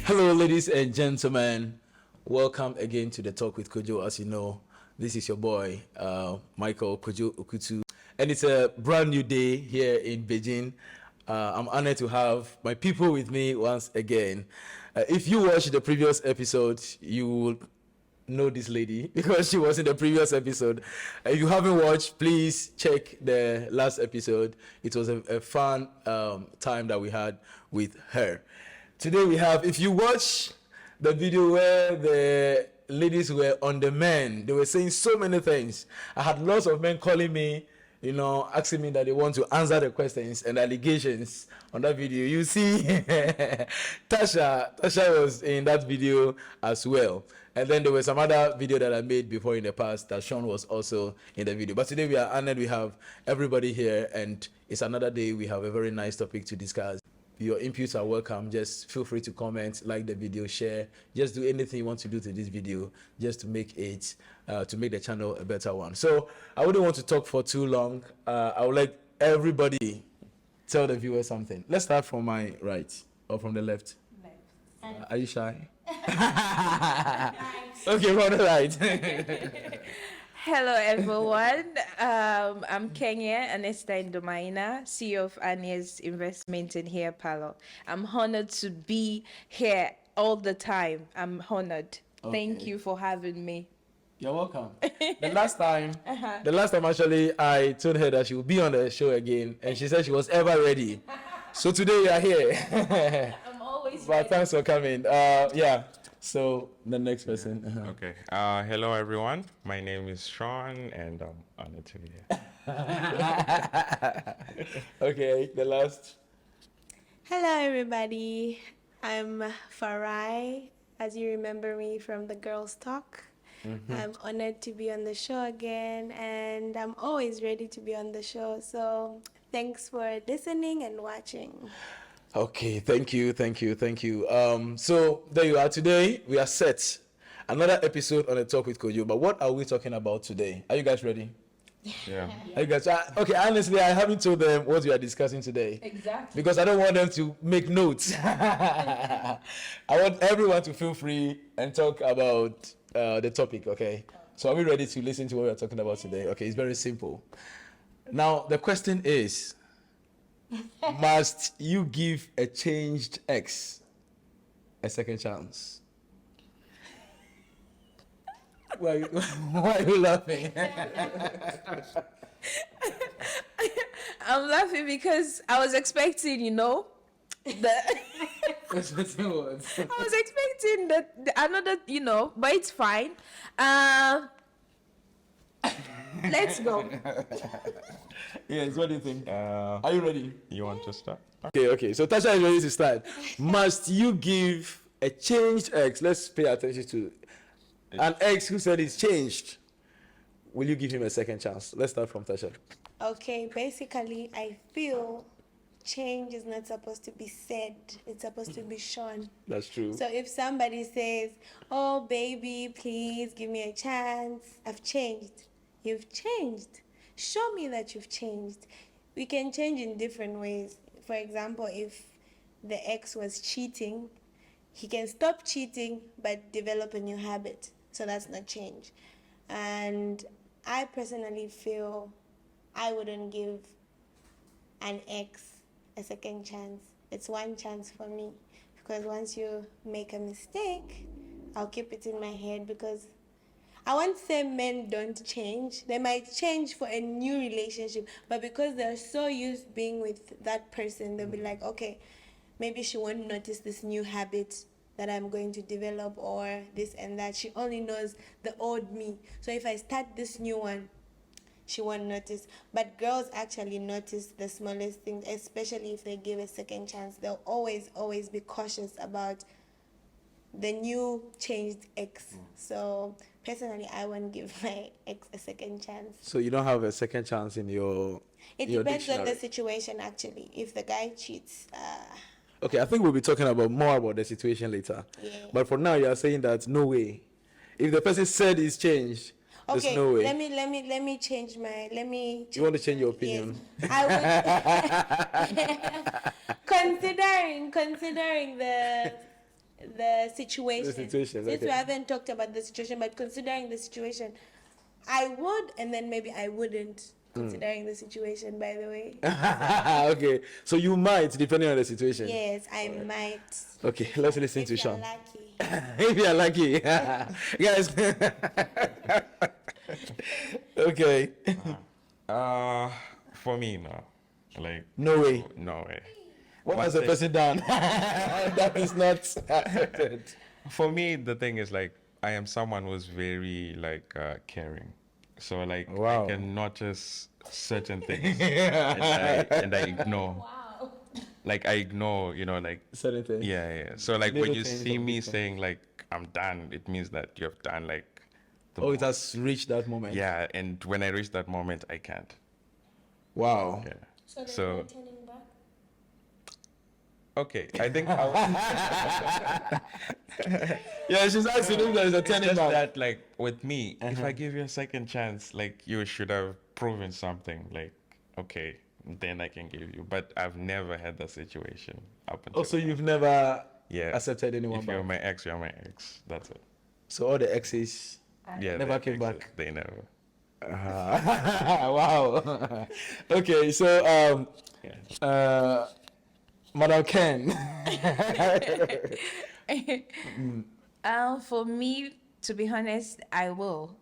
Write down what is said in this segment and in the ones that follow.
Hello, ladies and gentlemen. Welcome again to the Talk with Kojo. As you know, this is your boy, Michael Kojo Okutu. And it's a brand new day here in Beijing. I'm honored to have my people with me once again. If you watched the previous episode, you will know this lady because she was in the previous episode. If you haven't watched, please check the last episode. It was a fun time that we had with her. Today we have, if you watch the video where the ladies were on the men, they were saying so many things. I had lots of men calling me, asking me that they want to answer the questions and allegations on that video. You see, Tasha was in that video as well. And then there was some other video that I made before in the past that Sean was also in the video. But today we are honored, we have everybody here, and it's another day. We have a very nice topic to discuss. Your inputs are welcome. Just feel free to comment, like the video, share. Just do anything you want to do to this video just to make it, to make the channel a better one. So I wouldn't want to talk for too long. I would like everybody tell the viewer something. Let's start from my right or from the left. Left. Are you shy? Okay, from the right. Hello everyone, I'm Kenya Anesta Ndomaina, CEO of Anya's Investment in Hair Parlor. I'm honored to be here all the time. I'm honored. Okay. Thank you for having me. You're welcome. The last time actually, I told her that she would be on the show again, and she said she was ever ready. So today you are here. I'm always ready. But thanks for coming. Yeah. So the next person. Okay. Hello, everyone. My name is Sean, and I'm honored to be here. Okay, the last. Hello, everybody. I'm Farai, as you remember me from the Girls Talk. Mm-hmm. I'm honored to be on the show again, and I'm always ready to be on the show. So thanks for listening and watching. Okay, thank you. So there you are. Today we are set. Another episode on the Talk with Kojo. But what are we talking about today? Are you guys ready? Yeah. Are you guys? Okay, honestly, I haven't told them what we are discussing today. Exactly. Because I don't want them to make notes. I want everyone to feel free and talk about the topic, okay? So are we ready to listen to what we are talking about today? Okay, it's very simple. Now, the question is, must you give a changed ex a second chance? Why are you laughing? I'm laughing because I was expecting, I was expecting another, but it's fine. Let's go. Yes, what do you think? Are you ready? You want to start? Okay. So Tasha is ready to start. Must you give a changed ex? Let's pay attention to an ex who said he's changed. Will you give him a second chance? Let's start from Tasha. Okay, basically, I feel change is not supposed to be said. It's supposed to be shown. That's true. So if somebody says, "Oh, baby, please give me a chance. I've changed." You've changed. Show me that you've changed. We can change in different ways. For example, if the ex was cheating, he can stop cheating but develop a new habit. So that's not change. And I personally feel I wouldn't give an ex a second chance. It's one chance for me. Because once you make a mistake, I'll keep it in my head because I won't say men don't change. They might change for a new relationship, but because they're so used being with that person, they'll be like, okay, maybe she won't notice this new habit that I'm going to develop or this and that. She only knows the old me. So if I start this new one, she won't notice. But girls actually notice the smallest things, especially if they give a second chance. They'll always be cautious about the new changed ex. So personally, I won't give my ex a second chance. So you don't have a second chance in your It your depends on the dictionary. situation, actually. If the guy cheats, Okay, I think we'll be talking about more about the situation later. Yeah. But for now, you are saying that no way. If the person said it's changed, there's okay, no way. let me change my You want to change your opinion? Yes, I would considering the situation. The situation, Since we okay. haven't talked about the situation, but considering the situation, I would, and then maybe I wouldn't. Considering the situation, by the way. Okay, so you might, depending on the situation. Yes, I might. Okay, let's listen If to you're Sean. lucky. If you're lucky. Guys. Okay. For me, no. Like, No way. no way. What One has the thing- person done that is not accepted? For me, the thing is like I am someone who's very like caring. So like Wow. I can notice certain things and I ignore. Wow. Like I ignore, you know, like Certain things. yeah. So like Little when you things see or me big things. saying like I'm done, it means that you have done like the Oh, it has reached that moment. yeah. And when I reach that moment, I can't. Wow. Yeah. So, So turning back. okay, I think I'll, Yeah, she's asking if there is a it's turning just back. that like with me, if I give you a second chance, like you should have proven something. Like okay, then I can give you. But I've never had that situation up until Oh, so you've never yeah accepted anyone If you're back? my ex, you're my ex. That's it. So all the exes. Yeah, Never they're came exes. back. They never. Wow. Okay, so Yeah. Madam Ken. For me, to be honest, I will.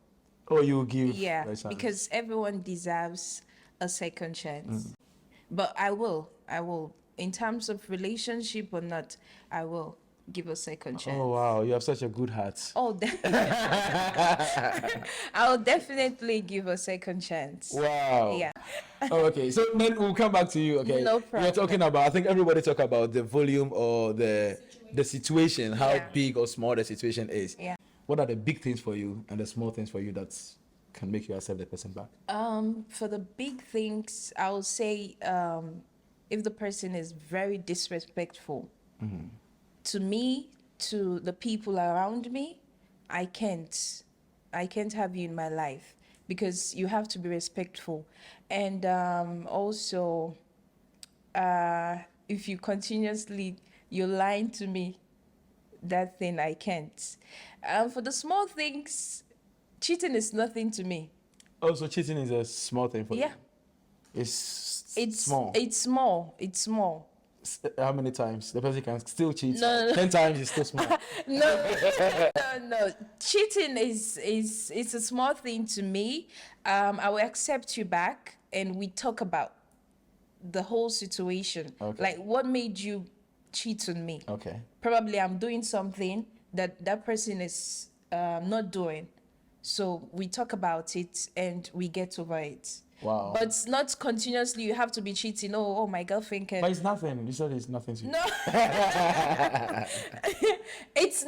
Oh, you give. Yeah, a chance. because everyone deserves a second chance. But I will. In terms of relationship or not, I will give a second chance. Oh wow, you have such a good heart. Oh, I'll definitely give a second chance. Wow. Yeah. Oh, okay, so then we'll come back to you. Okay. No We're problem. talking about. I think everybody talk about the volume or the situation, how Yeah. big or small the situation is. Yeah. What are the big things for you and the small things for you that can make you accept the person back? For the big things, I would say if the person is very disrespectful to me, to the people around me, I can't have you in my life because you have to be respectful. And also, if you're lying to me, that thing I can't. For the small things, cheating is nothing to me. Oh, so cheating is a small thing for Yeah. you? It's Small. It's small. How many times the person can still cheat? No. 10 times is still small. No. Cheating is it's a small thing to me. I will accept you back, and we talk about the whole situation. Okay. Like, what made you cheat on me? Okay. Probably I'm doing something that person is not doing. So we talk about it and we get over it. Wow. But it's not continuously. You have to be cheating. Oh, my girlfriend can. But it's nothing. You said it's nothing to you. No, it's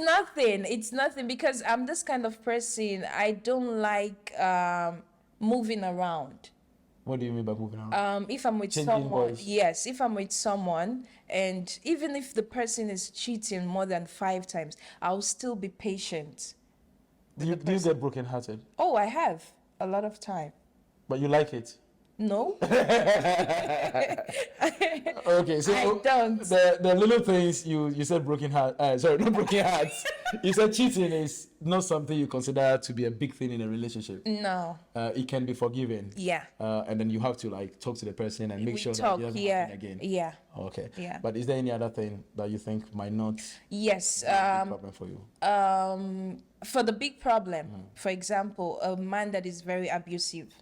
nothing because I'm this kind of person. I don't like moving around. What do you mean by moving around? If I'm with Changing someone, voice. yes, if I'm with someone, and even if the person is cheating more than 5 times, I'll still be patient. Do you get brokenhearted? Oh, I have a lot of time. But you like it? No. Okay, so I don't. the little things you said broken heart. Sorry, not broken hearts. You said cheating is not something you consider to be a big thing in a relationship. No. It can be forgiven. Yeah. And then you have to like talk to the person and make We sure talk. that it doesn't Yeah. happen again. Yeah. Okay. Yeah. But is there any other thing that you think might not Yes. be a big problem for you? For the big problem, for example, a man that is very abusive.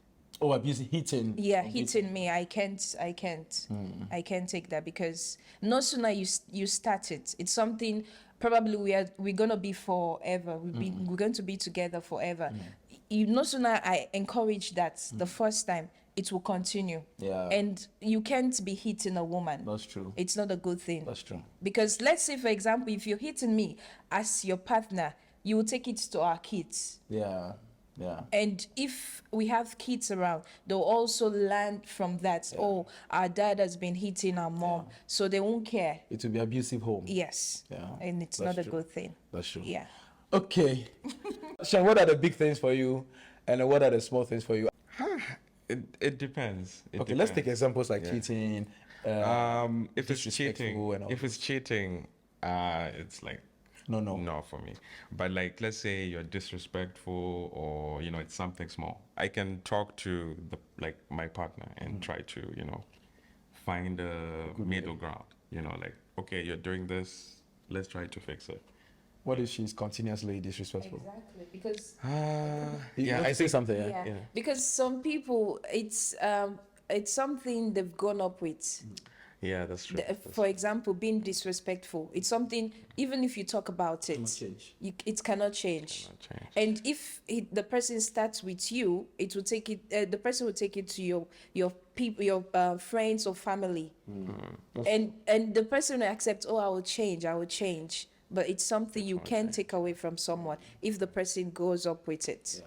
Oh, abusing, hitting. Yeah, or hitting me. I can't take that, because no sooner you start it, it's something probably we're gonna be forever. We're going to be together forever. You no sooner I encourage that the first time, it will continue. Yeah. And you can't be hitting a woman. That's true. It's not a good thing. That's true. Because let's say, for example, if you're hitting me as your partner, you will take it to our kids. Yeah. Yeah. And if we have kids around, they'll also learn from that. Oh, our dad has been hitting our mom, so they won't care. It will be abusive home. Yes. Yeah. And it's That's not a true. good thing. That's true. Yeah. Okay. Sean, what are the big things for you, and what are the small things for you? It depends. Okay, let's take examples like cheating. If it's cheating, disrespectful and all. if it's cheating, it's like no for me. But like, let's say you're disrespectful, or it's something small. I can talk to my partner and try to find a middle ground. Like, okay, you're doing this. Let's try to fix it. What if she's continuously disrespectful? Exactly. Because Yeah, I say something. Yeah. yeah. Because some people, it's something they've grown up with. Yeah, that's true. For example, being disrespectful, it's something, even if you talk about it, change. it cannot change. Cannot change. And if the person starts with you, it will take it. The person will take it to your people, your friends or family, and the person will accept. Oh, I will change. But it's something you can't take away from someone if the person goes up with it.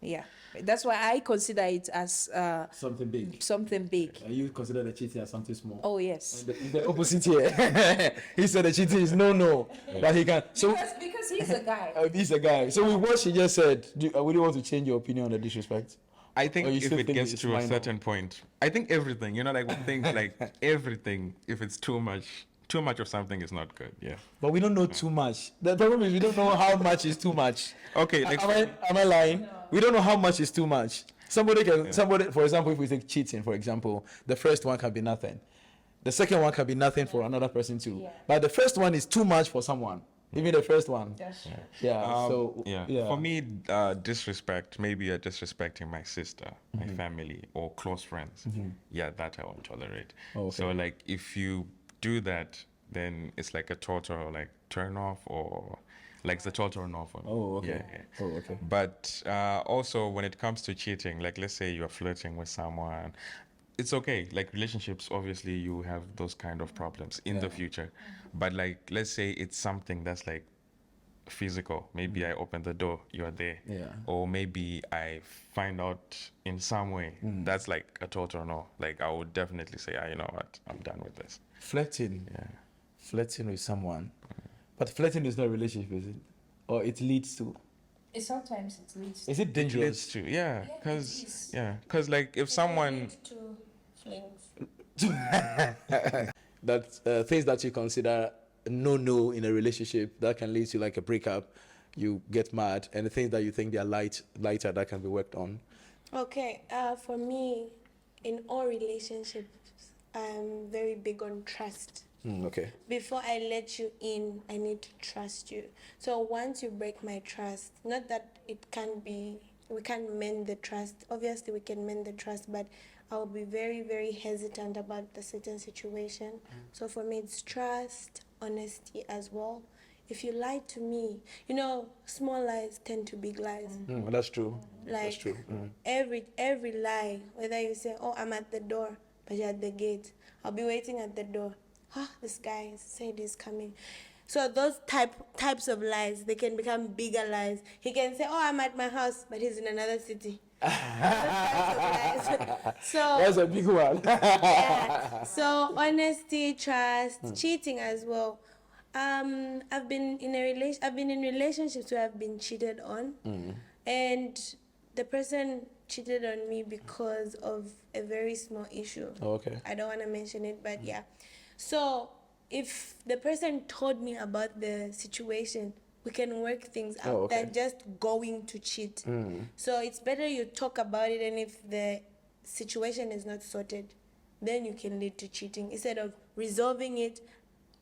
Yeah. That's why I consider it as Something big. something big. And you consider the cheating as something small. Oh yes. The opposite here. He said the cheating is no, but he can. So Because he's a guy. he's a guy. So with what she just said, I really want to change your opinion on the disrespect. I think Or you if still it think gets it's to a minor? certain point, I think everything, like we think like everything, if it's too much of something is not good. Yeah. But we don't know too much. The problem is we don't know how much is too much. Okay. Like, Am I lying? No. We don't know how much is too much. Somebody, for example, if we take cheating, for example, the first one can be nothing. The second one can be nothing for another person too. Yeah. But the first one is too much for someone. Even the first one. That's true. Yeah. For me, disrespect. Maybe you're disrespecting my sister, my family, or close friends. Yeah, that I won't tolerate. Oh, okay. So like, if you do that, then it's like a total like turn off, or like it's a total turn off. Oh, okay. Yeah. Oh, okay. But also when it comes to cheating, like let's say you're flirting with someone, it's okay. Like relationships, obviously you have those kind of problems in the future. But like, let's say it's something that's like physical. Maybe I open the door, you're there. Yeah. Or maybe I find out in some way. That's like a total no. Like I would definitely say, you know what, I'm done with this. Flirting. Yeah. Flirting with someone. But flirting is not a relationship, is it? Or it leads to? Sometimes it leads to. Is it dangerous? Leads to, Yeah, it because is. like if someone To flings. That things that you consider no in a relationship that can lead to like a breakup, you get mad, and the things that you think they are lighter that can be worked on. Okay, for me, in all relationships, I'm very big on trust. Okay. Before I let you in, I need to trust you. So once you break my trust, not that it can be, we can't mend the trust. Obviously, we can mend the trust, but I'll be very, very hesitant about the certain situation. So for me, it's trust, honesty as well. If you lie to me, small lies tend to big lies. That's true. Like That's true. every lie, whether you say, "Oh, I'm at the door," but you're at the gate. I'll be waiting at the door. This guy said he's coming. So those types of lies, they can become bigger lies. He can say, "Oh, I'm at my house," but he's in another city. Those types of lies. So That's a big one. yeah. So honesty, trust, cheating as well. I've been in relationships where I've been cheated on, and the person cheated on me because of a very small issue. Oh, okay. I don't want to mention it, but yeah. So if the person told me about the situation, we can work things out okay. than just going to cheat. So it's better you talk about it, and if the situation is not sorted, then you can lead to cheating. Instead of resolving it,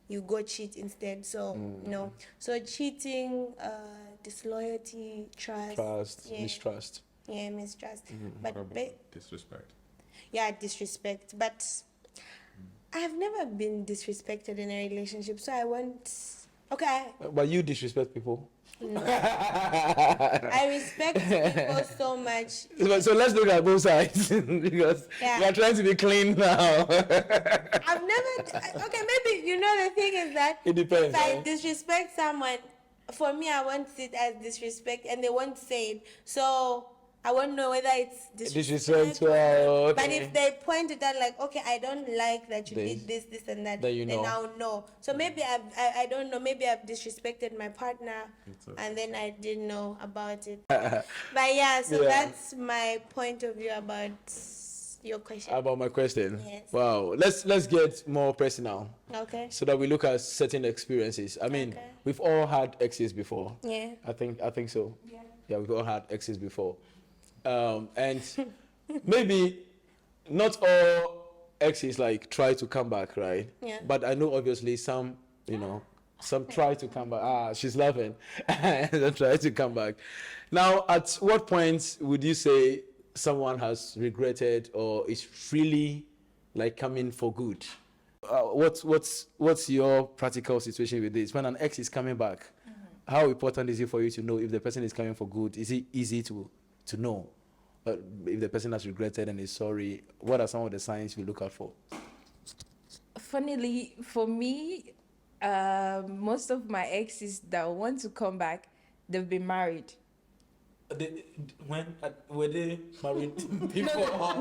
you go cheat instead. So no. So cheating, disloyalty, trust, mistrust. Yeah, mistrust. What But about disrespect? yeah, disrespect. But I've never been disrespected in a relationship, so I won't. Okay. But you disrespect people. No. I respect people so much. So let's look at both sides because Yeah. we are trying to be clean now. I've never. Okay, maybe the thing is that It depends. if I Right? disrespect someone, for me, I won't see it as disrespect, and they won't say it. So I won't know whether it's disrespect. Okay. But if they point it out, like, okay, I don't like that you did this, and that, Then you know. then I'll know. So maybe I don't know. Maybe I've disrespected my partner, and then I didn't know about it. But yeah, so that's my point of view about your question. About my question. Yes. Wow. Let's get more personal Okay. so that we look at certain experiences. I mean, Okay. we've all had exes before. Yeah. I think so. Yeah, we've all had exes before. And maybe not all exes like try to come back, right? Yeah. But I know obviously some try to come back. She's laughing. They try to come back. Now, at what point would you say someone has regretted or is really like coming for good? What's your practical situation with this? When an ex is coming back, how important is it for you to know if the person is coming for good? Is it easy to know if the person has regretted and is sorry? What are some of the signs you look out for? Funnily, for me, most of my exes that want to come back, they've been married. Were they married before?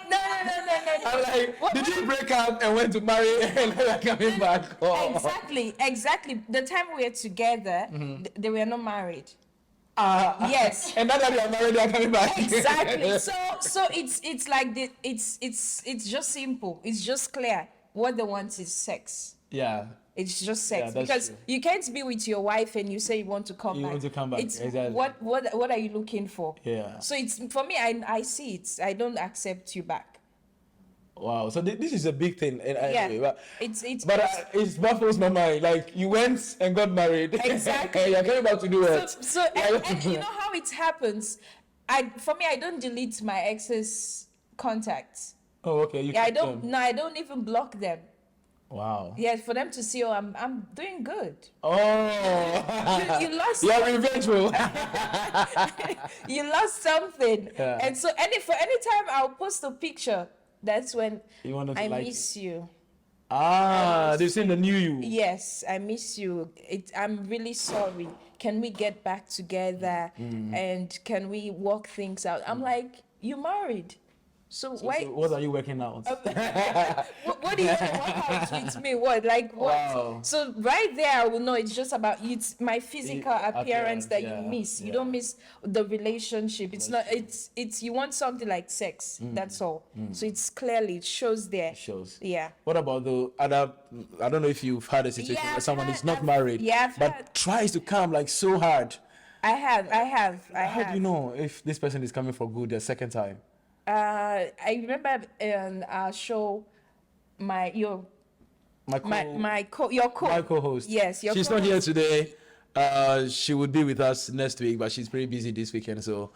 No. I'm like, did you break up and went to marry and then coming back? Oh. Exactly. The time we were together, they were not married. Yes. And now that they are married, they are coming back. Exactly. So it's like it's just simple. It's just clear. What they want is sex. Yeah. It's just sex, Yeah, that's because true. you can't be with your wife and you say you want to come You back. want to come back, It's exactly. what are you looking for? Yeah. So it's for me. I see it. I don't accept you back. Wow. So this is a big thing. Anyway, but It's it baffles my mind. Like you went and got married. Exactly. You're coming back to do what? so and you know how it happens. For me, I don't delete my ex's contacts. Oh, okay. You Yeah, I keep don't. them. No, I don't even block them. Wow. Yeah, for them to see, oh, I'm doing good. Oh. You lost. You're revengeful. You lost something. Yeah. And so for any time I'll post a picture, that's when You want them to I like miss you. they've seen the new you. Yes, I miss you. I'm really sorry. Can we get back together and can we work things out? I'm like, you married. So why? So what are you working out? What do you want to work out with me? What? Like what? Wow. So right there, I will know it's just about you. It's my physical appearance that yeah, you miss. You yeah. don't miss the relationship. It's not. It's you want something like sex. That's all. So it's clearly it shows there. Shows. Yeah. What about the other? I don't know if you've had a situation Yeah, where someone I've is not had- married, yeah, I've but had. tries to come like so hard. I have. How do you know if this person is coming for good the second time? I remember in our show, your co-host. Yes, your she's not here today. She would be with us next week, but she's pretty busy this weekend. So,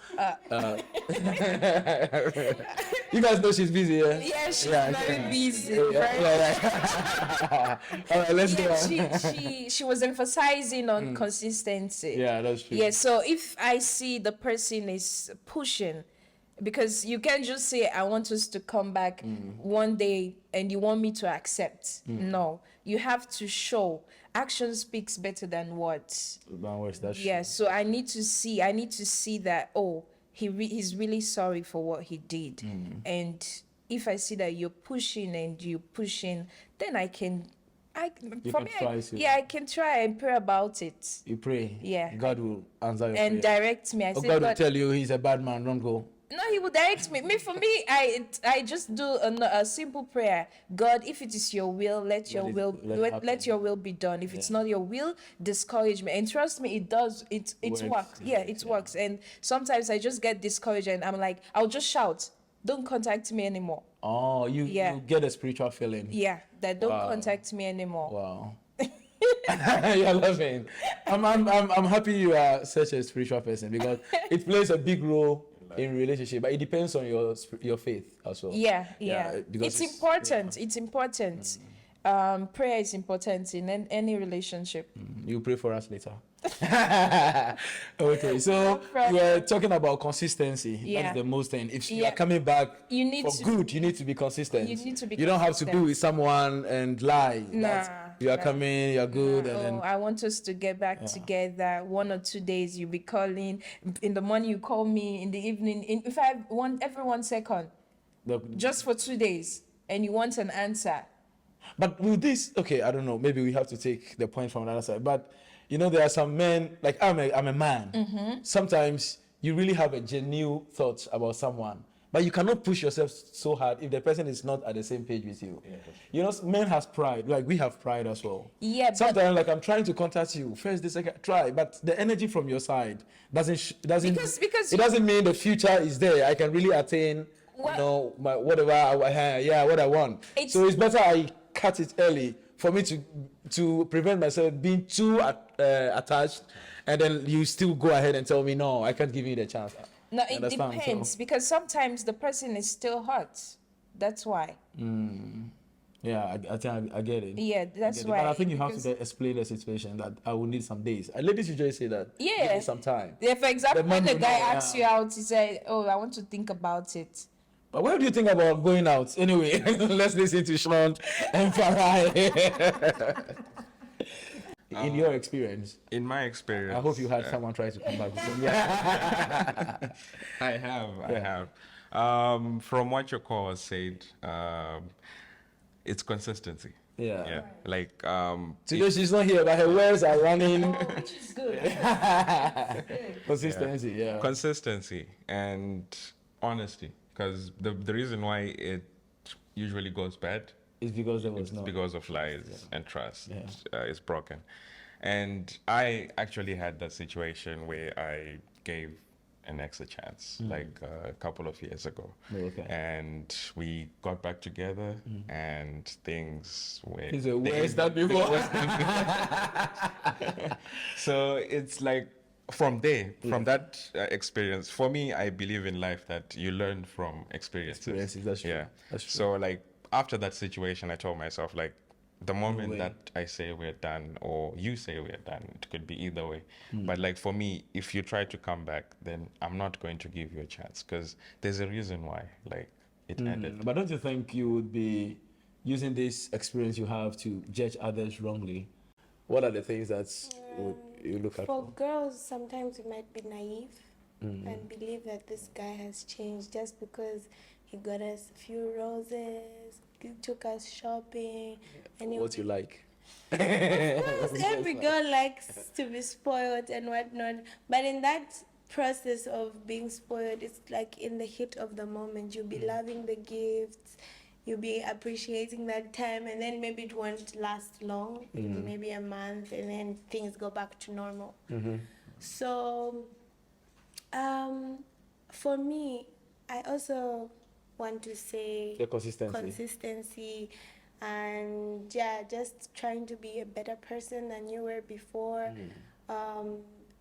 you guys know she's busy, yeah? Yeah, she's Yeah, very yeah. busy. Yeah. All right, let's go on. Yeah, she was emphasizing on consistency. Yeah, that's true. Yeah, so if I see the person is pushing, because you can't just say I want us to come back one day and you want me to accept. No, you have to show. Action speaks better than words. That's Yeah, so I need to see that, oh, he's really sorry for what he did. And if I see that you're pushing, then I can For me, I can try and pray about it. You pray. Yeah. God will answer your and prayer. direct me. I say, God will tell you he's a bad man. Don't go. No, he will direct me. For me, I just do a simple prayer. God, if it is your will, let your will be done. If it's not your will, discourage me. And trust me, it does. It works. Yeah, it works. And sometimes I just get discouraged, and I'm like, I'll just shout, "Don't contact me anymore." Oh, you get a spiritual feeling. Yeah, that don't contact me anymore. Wow. You're laughing. I'm happy you are such a spiritual person, because it plays a big role in relationship, but it depends on your faith as well. Yeah. Because it's important. It's important. Prayer is important in any relationship. You pray for us later. Okay, so we're talking about consistency. Yeah. That's the most thing. If you are coming back you need to be consistent. You don't have to be with someone and lie. You are coming, you're good. And then, I want us to get back together. 1 or 2 days, you'll be calling. In the morning, you call me. In the evening, if I want every 1 second, just for 2 days, and you want an answer. But with this, okay, I don't know. Maybe we have to take the point from the other side. But there are some men, like I'm a man. Mm-hmm. Sometimes you really have a genuine thought about someone, but you cannot push yourself so hard if the person is not at the same page with you. Yeah. Men has pride. Like we have pride as well. Yeah. Sometimes, like I'm trying to contact you first, the second, try, but the energy from your side doesn't it doesn't mean the future is there. I can really attain, what I want. So it's better I cut it early for me to prevent myself being too attached, and then you still go ahead and tell me, no, I can't give you the chance. No, it depends, because sometimes the person is still hot. That's why. Yeah, I think I get it. Yeah, that's why. But I think you have to explain the situation that I will need some days. Ladies usually say that. Yeah. Give me some time. Yeah, for example, when the guy asks you out, he said, "Oh, I want to think about it." But what do you think about going out? Anyway, let's listen to Sean and Farai. In your experience. In my experience. I hope you had someone try to come back with you. I have. From what your call said, it's consistency. Yeah. Like today she's not here, but her words are running. Which is good. Consistency, yeah. Consistency and honesty. Because the reason why it usually goes bad is because because of lies and trust. It's broken. And I actually had that situation where I gave an ex a chance, like a couple of years ago. Okay. And we got back together, and things were... He's a worse than before. So it's like, from that experience, for me, I believe in life that you learn from experiences. That's true. Yeah. That's true. So like after that situation, I told myself, like, the moment that I say we're done or you say we're done, it could be either way. But like for me, if you try to come back, then I'm not going to give you a chance, because there's a reason why like it ended. But don't you think you would be using this experience you have to judge others wrongly? What are the things that you look at? For girls, sometimes we might be naive and believe that this guy has changed just because he got us a few roses, he took us shopping. And what you like? Of course, every girl likes to be spoiled and whatnot. But in that process of being spoiled, it's like in the heat of the moment, you'll be loving the gifts, you'll be appreciating that time, and then maybe it won't last long, maybe a month, and then things go back to normal. So for me, I also want to say the consistency and just trying to be a better person than you were before,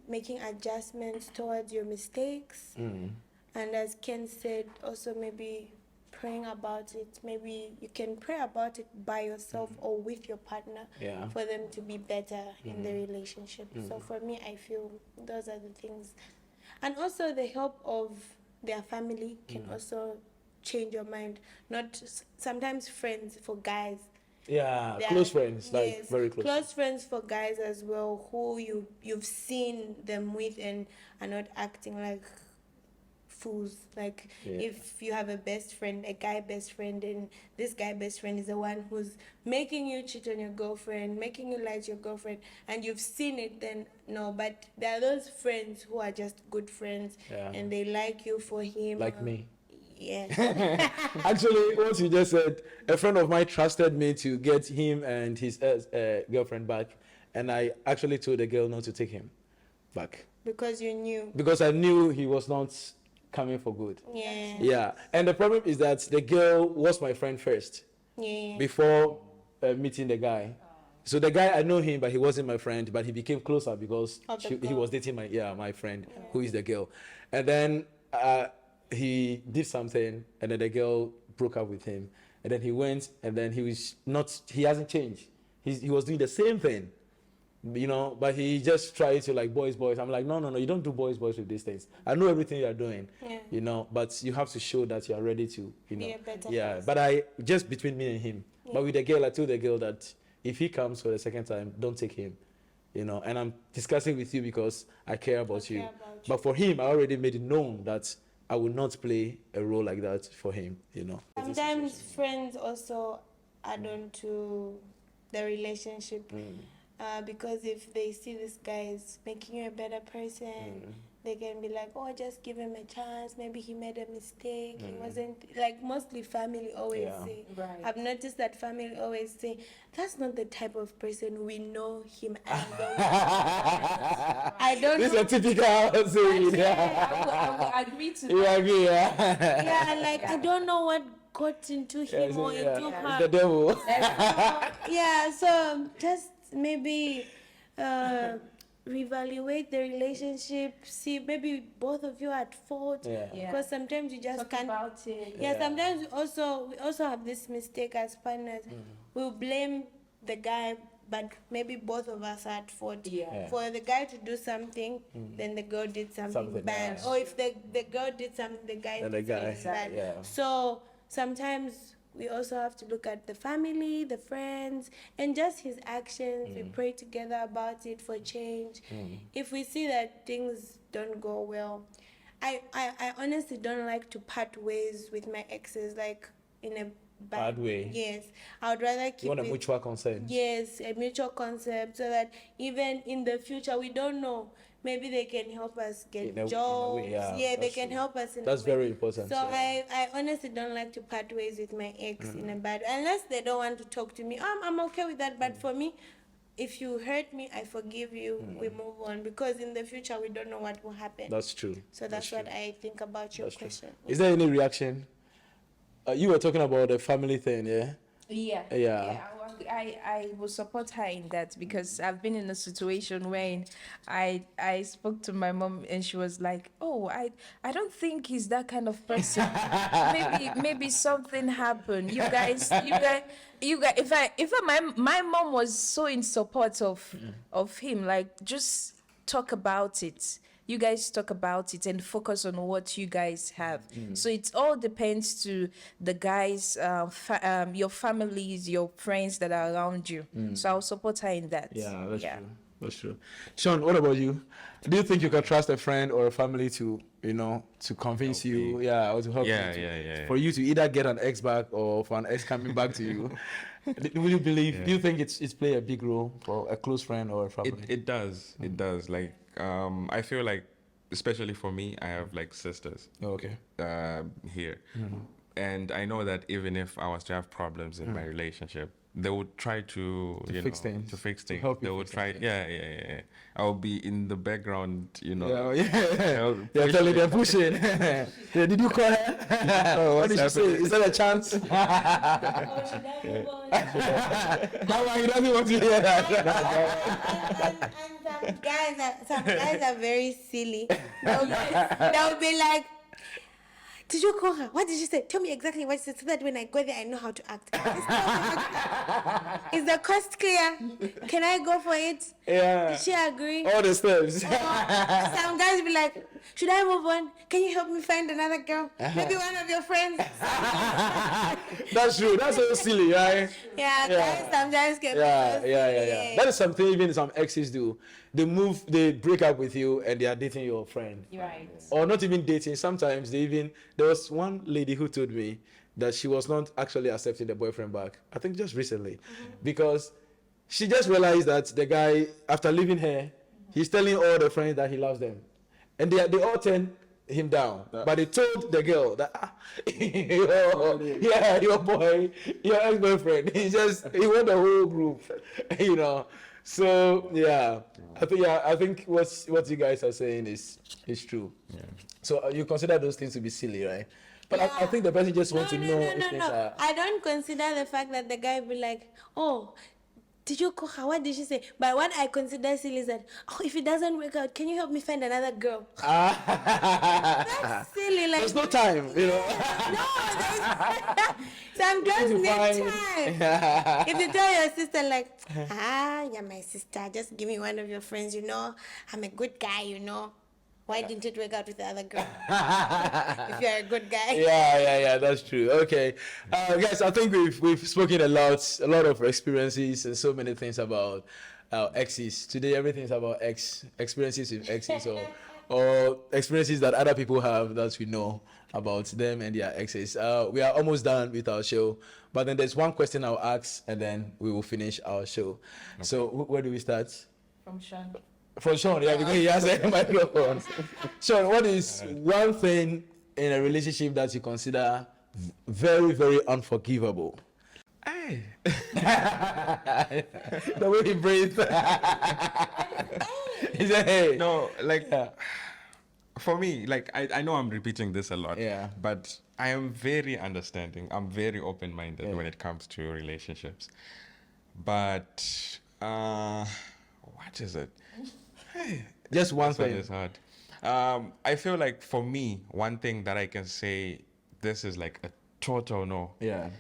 making adjustments towards your mistakes, and as Ken said, also maybe praying about it. Maybe you can pray about it by yourself or with your partner for them to be better in the relationship. So for me, I feel those are the things. And also the help of their family can also change your mind. Not sometimes friends for guys. Yeah, close friends, like very close. Close friends for guys as well, who you've seen them with and are not acting like fools. Like if you have a best friend, a guy best friend, and this guy best friend is the one who's making you cheat on your girlfriend, making you lie to your girlfriend, and you've seen it, then no. But there are those friends who are just good friends, and they like you for him. Like me. Yeah. Actually, what you just said, a friend of mine trusted me to get him and his girlfriend back, and I actually told the girl not to take him back. Because you knew. Because I knew he was not coming for good. Yeah. Yeah. And the problem is that the girl was my friend first. Yeah. Before meeting the guy. So the guy, I know him, but he wasn't my friend, but he became closer because he was dating my friend, who is the girl. And then he did something, and then the girl broke up with him. And then he went, and then he hasn't changed. He was doing the same thing. You know, but he just tried to like boys. I'm like, no, you don't do boys with these things. I know everything you are doing, you know, but you have to show that you are ready to, you know. Be a better person. But just between me and him. But with the girl, I told the girl that if he comes for the second time, don't take him, you know. And I'm discussing with you because I care about you. But for him, I already made it known that I will not play a role like that for him, you know. Sometimes friends also add on to the relationship. Because if they see this guy is making you a better person, they can be like, oh, just give him a chance. Maybe he made a mistake. He wasn't, like mostly family always say. Right. I've noticed that family always say, that's not the type of person we know him as. I don't This know. is a typical saying. I will agree to that. You agree, yeah? Yeah, like I don't know what got into him or into her. The devil. Yeah, so just maybe reevaluate the relationship, see maybe both of you are at fault, because sometimes you just can't about it. sometimes we also have this mistake as partners. We'll blame the guy, but maybe both of us are at fault. For the guy to do something, then the girl did something bad, or if the girl did something, the guy did something bad. So sometimes we also have to look at the family, the friends, and just his actions. We pray together about it for change. If we see that things don't go well, I honestly don't like to part ways with my exes, like in a bad way. Yes, I would rather keep You want a mutual consent. Yes, a mutual concept, so that even in the future, we don't know. Maybe they can help us get jobs. They can help us in That's a way. very important. So I honestly don't like to part ways with my ex in a bad way. Unless they don't want to talk to me. I'm okay with that. But for me, if you hurt me, I forgive you. We move on. Because in the future, we don't know what will happen. That's true. So that's what I think about your question. Is there any reaction? You were talking about the family thing, I will support her in that, because I've been in a situation when I spoke to my mom and she was like, oh, I don't think he's that kind of person. maybe something happened. You guys if my mom was so in support of him, like, just talk about it. You guys talk about it and focus on what you guys have. So it all depends to the guys, your families, your friends that are around you. So I'll support her in that. Yeah, that's true. That's true. Sean, what about you? Do you think you can trust a friend or a family to, to convince you, or to help you? For you to either get an ex back or for an ex coming back to you? Will you believe? Do you think it's play a big role for a close friend or a family? It does. It does. Like, I feel like, especially for me, I have like sisters. Here, and I know that even if I was to have problems in my relationship, they would try to fix things. To fix things. Help they you would fix try. things. I'll be in the background. They're telling them pushing. Did you call her? What did she say? Is that a chance? That one, he doesn't want to hear that. And some guys are very silly. They'll be like, did you call her? What did she say? Tell me exactly what she said so that when I go there, I know how to act. Is the cost clear? Can I go for it? Yeah. Did she agree? All the steps. Some guys be like, should I move on? Can you help me find another girl? Maybe one of your friends. That's true. That's so silly, right? Yeah, guys sometimes can Yeah. be so silly. That is something even some exes do. They break up with you and they are dating your friend. Right. Or not even dating. Sometimes there was one lady who told me that she was not actually accepting the boyfriend back. I think just recently. Because she just realized that the guy, after leaving her, he's telling all the friends that he loves them. And they all turn him down. But they told the girl that, your boy, your ex-boyfriend, he won the whole group, So I think what you guys are saying is true. Yeah. So you consider those things to be silly, right? But I think the person just wants to know if things are... I don't consider the fact that the guy be like, oh, did you call her? What did she say? But what I consider silly is that, if it doesn't work out, can you help me find another girl? That's silly. Like, there's no time, No, sometimes need time. If you tell your sister like, you're my sister, just give me one of your friends, I'm a good guy, Why didn't it work out with the other girl? If you're a good guy. Yeah, that's true. Okay. Guys, I think we've spoken a lot of experiences and so many things about exes. Today, everything is about experiences with exes or experiences that other people have that we know about them and their exes. We are almost done with our show, but then there's one question I'll ask and then we will finish our show. Okay. So where do we start? From Sean. For Sean, because he has a microphone. Sean, what is one thing in a relationship that you consider very, very unforgivable? Hey. The way he breathes. He said, hey. No, for me, I know I'm repeating this a lot. Yeah. But I am very understanding. I'm very open-minded when it comes to relationships. But what is it? Just one This thing. one is hard. I feel like for me, one thing that I can say this is like a total no. Yeah.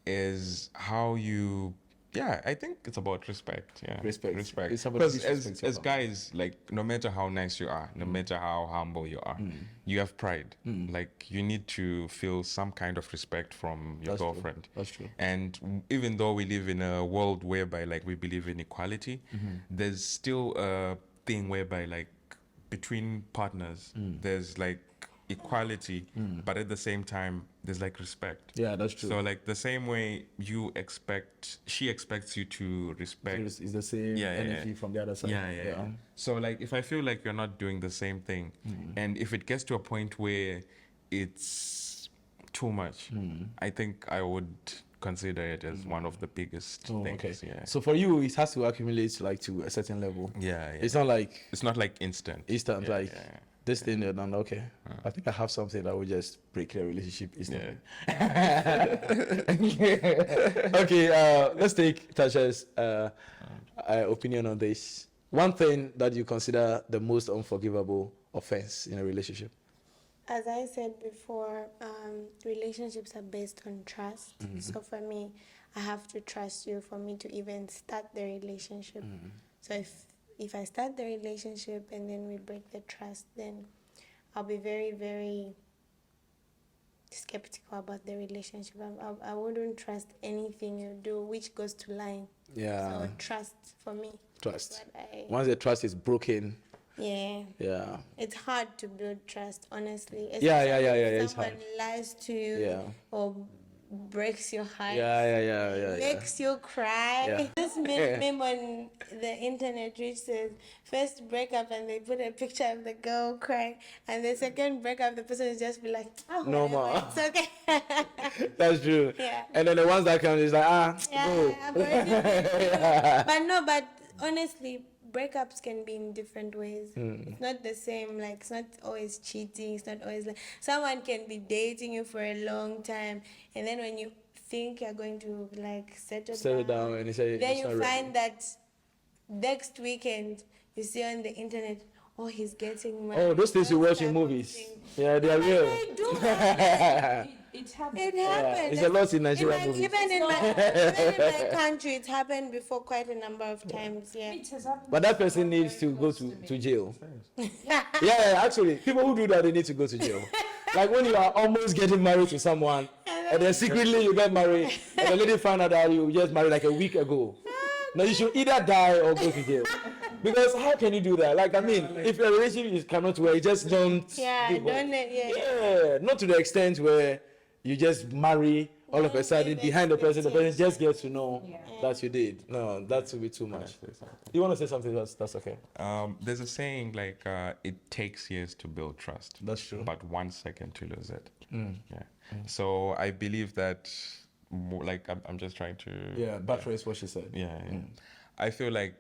Is how you. Yeah, I think it's about respect. Yeah, Respect. It's about because disrespect as guys, no matter how nice you are, no matter how humble you are, you have pride. Like you need to feel some kind of respect from your girlfriend. True. That's true. And even though we live in a world whereby we believe in equality, there's still a thing whereby between partners there's equality, but at the same time there's respect. Yeah, that's true. So the same way she expects you to respect. It's the same energy from the other side. Yeah. So if I feel like you're not doing the same thing, and if it gets to a point where it's too much, I think I would consider it as one of the biggest things. Okay. Yeah. So for you, it has to accumulate to a certain level. Yeah. It's not instant. Yeah. This thing you're done. Okay. I think I have something that will just break the relationship instantly. Yeah. Okay. Let's take Tasha's opinion on this. One thing that you consider the most unforgivable offense in a relationship. As I said before, relationships are based on trust. So for me, I have to trust you for me to even start the relationship. So if I start the relationship and then we break the trust, then I'll be very, very skeptical about the relationship. I wouldn't trust anything you do, which goes to lying. Yeah. So trust for me. Trust. Once the trust is broken. Yeah. It's hard to build trust, honestly. Yeah. If It's hard. someone lies to you or breaks your heart. Makes you cry. Yeah. This meme on the internet which says first breakup and they put a picture of the girl crying, and the second breakup the person is just be like, no more. It's okay. That's true. Yeah. And then the ones that come is go. But honestly, breakups can be in different ways. It's not the same. It's not always cheating. It's not always someone can be dating you for a long time, and then when you think you're going to settle down, and you say, then you find that next weekend you see on the internet, oh, he's getting married. Oh, those things you watch in type of movies. thing. Yeah, they are real. They do happen. It happens. It Yeah, happened. it's a lot in Nigerian movies. Even in my country, it happened before quite a number of times. Yeah. It has happened. But that person needs to go to jail. Yeah, actually, people who do that, they need to go to jail. Like when you are almost getting married to someone, and then secretly you get married, and the lady found out that you just married like a week ago. Now you should either die or go to jail. Because how can you do that? Like, I mean, if a relationship cannot work, you just don't. Yeah, give up. don't it? Yeah. Yeah, not to the extent where you just marry all of a sudden behind the person just gets to know that you did. No, that would be too much. You want to say something? That's okay. There's a saying like it takes years to build trust. That's true. But 1 second to lose it. Yeah. So I believe that, like, I'm just trying to. Yeah, buttress what she said. Yeah. I feel like,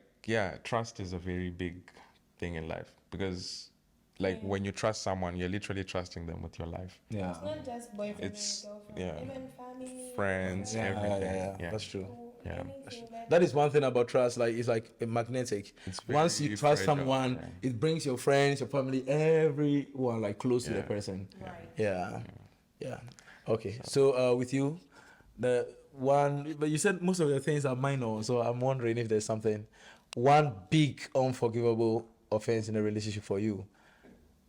trust is a very big thing in life because, like, when you trust someone, you're literally trusting them with your life. Yeah. It's not just boyfriend It's- and girlfriend, yeah. even family, Friends, everything. Yeah. That's true. Yeah. anything that That is one thing about trust. Like it's like a magnetic. It's Once you very trust fragile, someone, it brings your friends, your family, everyone like close to the person. right. Yeah. Okay. So with you, the one, but you said most of the things are minor. So I'm wondering if there's one big unforgivable offense in a relationship for you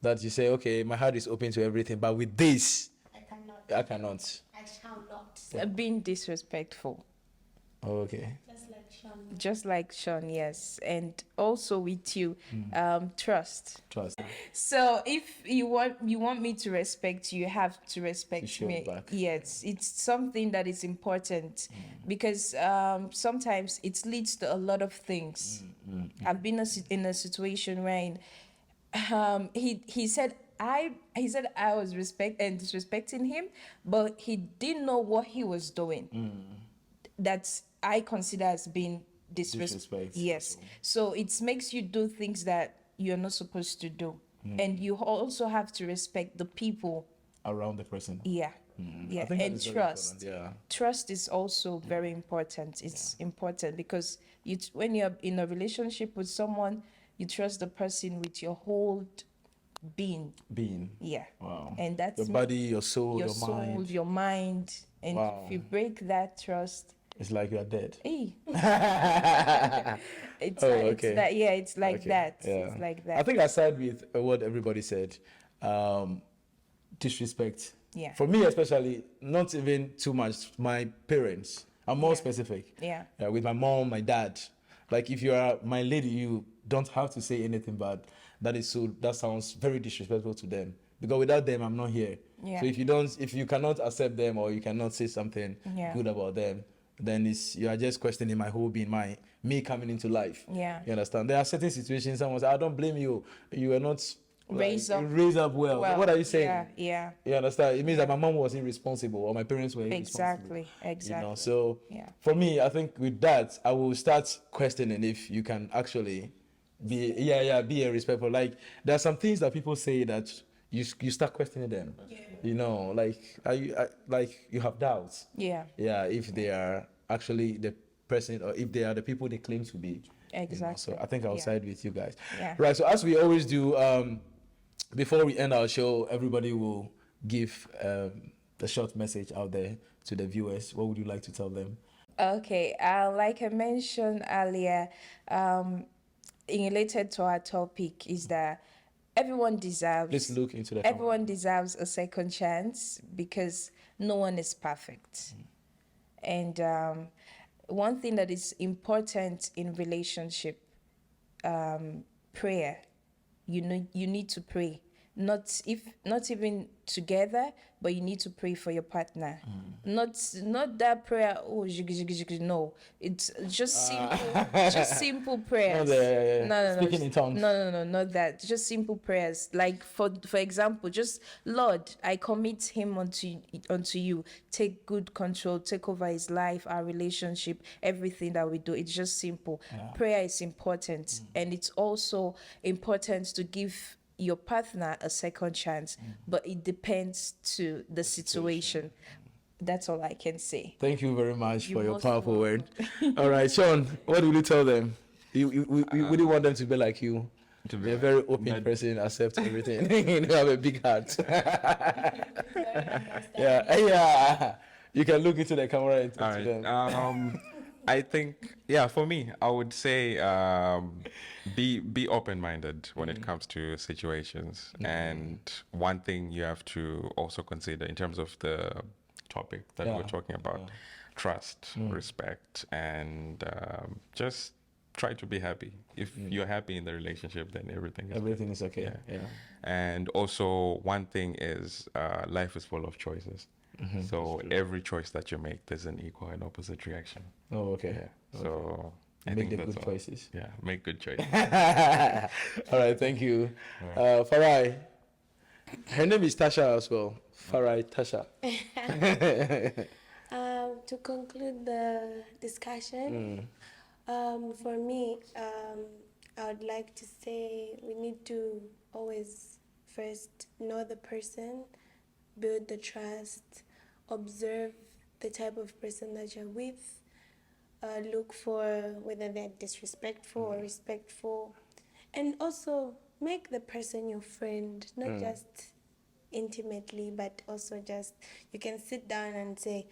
that you say, okay, my heart is open to everything, but with this, I cannot. I cannot. I shall not. Being disrespectful. Okay. Just like Sean. Just like Sean, yes. And also with you, trust. Trust. So if you want me to respect you, you have to respect show me. back. Yes, it's something that is important because sometimes it leads to a lot of things. I've been in a situation where he said I was disrespecting him, but he didn't know what he was doing. That I consider as being disrespect. Yes. So it makes you do things that you're not supposed to do. And you also have to respect the people. Around the person. Yeah. Yeah. I think that And is very trust. important, yeah. Trust is also very important. It's important because when you're in a relationship with someone, you trust the person with your whole being. Yeah. Wow. And that's Your body, your soul, your mind. your mind. And Wow. if you break that trust, It's like you are dead. hey. It's Oh, like, okay. it's that. Yeah, it's like Okay, that. yeah. It's like I that. think I side with what everybody said. Disrespect. Yeah. For me, especially, not even too much. My parents. I'm more specific. Yeah. With my mom, my dad. Like if you are my lady, you don't have to say anything bad. That sounds very disrespectful to them. Because without them, I'm not here. Yeah. So if you cannot accept them or you cannot say something good about them, then you are just questioning my whole being, me coming into life. Yeah. You understand? There are certain situations someone says, I don't blame you. You were not Raised up well. What are you saying? Yeah. You understand? It means that my mom was irresponsible or my parents were irresponsible. Exactly. You know, so Yeah. for me, I think with that, I will start questioning if you can actually be respectful. Like there are some things that people say that you start questioning them. Yeah. You know, like you have doubts. Yeah. Yeah, if they are actually the person or if they are the people they claim to be. Exactly. You know, so I think I'll side with you guys. Yeah. Right. So as we always do, before we end our show, everybody will give a short message out there to the viewers. What would you like to tell them? Okay. Like I mentioned earlier, related to our topic is that everyone deserves. Please look into the camera. Everyone deserves a second chance because no one is perfect. And one thing that is important in relationship, prayer. You need to pray. Not even together, but you need to pray for your partner. Not that prayer. Oh, no, it's just simple prayers. No. Speaking in tongues. No, not that. Just simple prayers. Like for example, just Lord, I commit him unto you. Take good control. Take over his life, our relationship, everything that we do. It's just simple. Prayer is important, and it's also important to give your partner a second chance, but it depends to the situation. That's all I can say. Thank you very much for your most powerful word. All right, Sean, what will you tell them? We want them to be like you. You're a very open person, accept everything. You have a big heart. Yeah. You can look into the camera and talk to them. I think, for me, I would say be open-minded when it comes to situations. And one thing you have to also consider in terms of the topic that we're talking about, trust, respect, and just try to be happy. If you're happy in the relationship, then everything is okay. Yeah. And also, one thing is life is full of choices. So every choice that you make, there's an equal and opposite reaction. Oh, okay. Yeah. So I make think the that's good all. choices. Yeah, make good choices. All right, thank you. Farai. Her name is Tasha as well. Farai Tasha. To conclude the discussion, for me, I would like to say we need to always first know the person, build the trust, observe the type of person that you're with, look for whether they're disrespectful or respectful, and also make the person your friend, not just intimately, but also just you can sit down and say,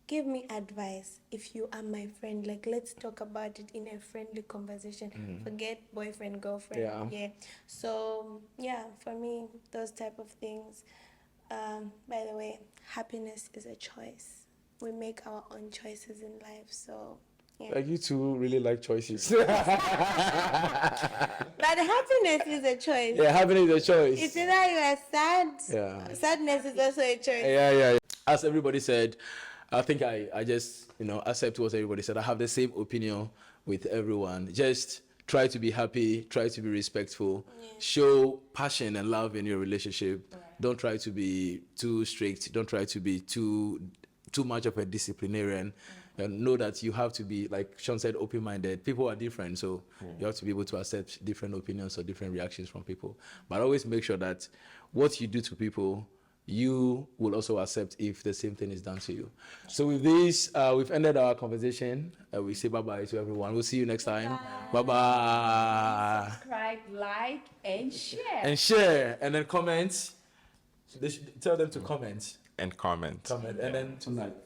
give me advice if you are my friend, like let's talk about it in a friendly conversation. Forget boyfriend, girlfriend. So for me, those type of things. By the way, happiness is a choice. We make our own choices in life, so Like you two really like choices. but happiness is a choice. Yeah, happiness is a choice. It's either you are sad. Yeah. Sadness is also a choice. Yeah. As everybody said, I think I just accept what everybody said. I have the same opinion with everyone. Just try to be happy, try to be respectful, show passion and love in your relationship. Right. Don't try to be too strict. Don't try to be too much of a disciplinarian. And know that you have to be, like Sean said, open-minded. People are different, so you have to be able to accept different opinions or different reactions from people. But always make sure that what you do to people, you will also accept if the same thing is done to you. So with this, we've ended our conversation. We say bye-bye to everyone. We'll see you next time. Bye-bye. Subscribe, like, and share. And then comment. Tell them to comment. And comment. And then to like.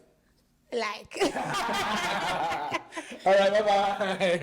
Like. All right, bye-bye.